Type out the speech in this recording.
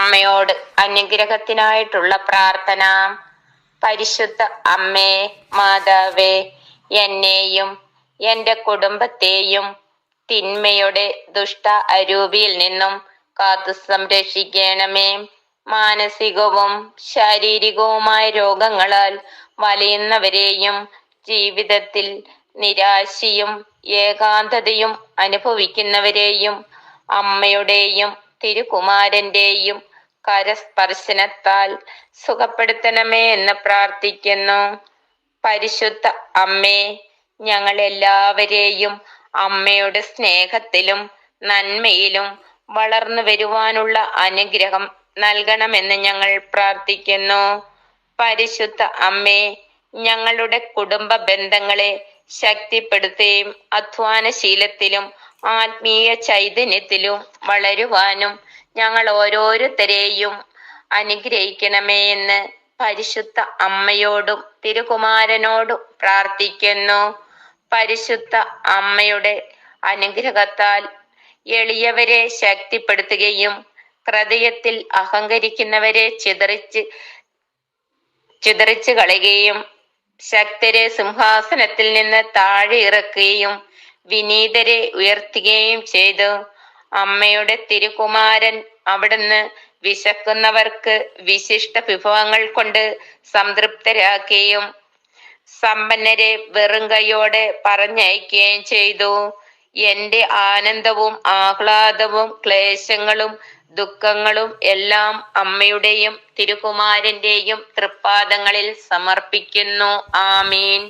അമ്മയോട് അനുഗ്രഹത്തിനായിട്ടുള്ള പ്രാർത്ഥന. പരിശുദ്ധ അമ്മേ, മാതാവേ, എന്നെയും എന്റെ കുടുംബത്തെയും തിന്മയുടെ ദുഷ്ട അരൂപിയിൽ നിന്നും കാത്തു സംരക്ഷിക്കണമേ. മാനസികവും ശാരീരികവുമായ രോഗങ്ങളാൽ വലയുന്നവരെയും ജീവിതത്തിൽ നിരാശയും ഏകാന്തതയും അനുഭവിക്കുന്നവരെയും അമ്മയുടെയും തിരുകുമാരന്റെയും കരസ്പർശനത്താൽ സുഖപ്പെടുത്തണമേ എന്ന് പ്രാർത്ഥിക്കുന്നു. പരിശുദ്ധ അമ്മേ, ഞങ്ങളെല്ലാവരെയും അമ്മയുടെ സ്നേഹത്തിലും നന്മയിലും വളർന്നു വരുവാനുള്ള അനുഗ്രഹം നൽകണമെന്ന് ഞങ്ങൾ പ്രാർത്ഥിക്കുന്നു. പരിശുദ്ധ അമ്മേ, ഞങ്ങളുടെ കുടുംബ ബന്ധങ്ങളെ ശക്തിപ്പെടുത്തുകയും അധ്വാനശീലത്തിലും ആത്മീയ ചൈതന്യത്തിലും വളരുവാനും ഞങ്ങൾ ഓരോരുത്തരെയും അനുഗ്രഹിക്കണമേ എന്ന് പരിശുദ്ധ അമ്മയോടും തിരുകുമാരനോടും പ്രാർത്ഥിക്കുന്നു. പരിശുദ്ധ അമ്മയുടെ അനുഗ്രഹത്താൽ എളിയവരെ ശക്തിപ്പെടുത്തുകയും ഹൃദയത്തിൽ അഹങ്കരിക്കുന്നവരെ ചിതറിച്ച് കളയുകയും ശക്തരെ സിംഹാസനത്തിൽ നിന്ന് താഴെ ഇറക്കുകയും വിനീതരെ ഉയർത്തുകയും ചെയ്തു. അമ്മയുടെ തിരുകുമാരൻ അവിടുന്ന് വിശക്കുന്നവർക്ക് വിശിഷ്ട വിഭവങ്ങൾ കൊണ്ട് സംതൃപ്തരാക്കുകയും സമ്പന്നരെ വെറും കൈയോടെ പറഞ്ഞയക്കുകയും ചെയ്തു. എന്റെ ആനന്ദവും ആഹ്ലാദവും ക്ലേശങ്ങളും ദുഃഖങ്ങളും എല്ലാം അമ്മയുടെയും തിരുകുമാരന്റെയും തൃപ്പാദങ്ങളിൽ സമർപ്പിക്കുന്നു. ആമീൻ.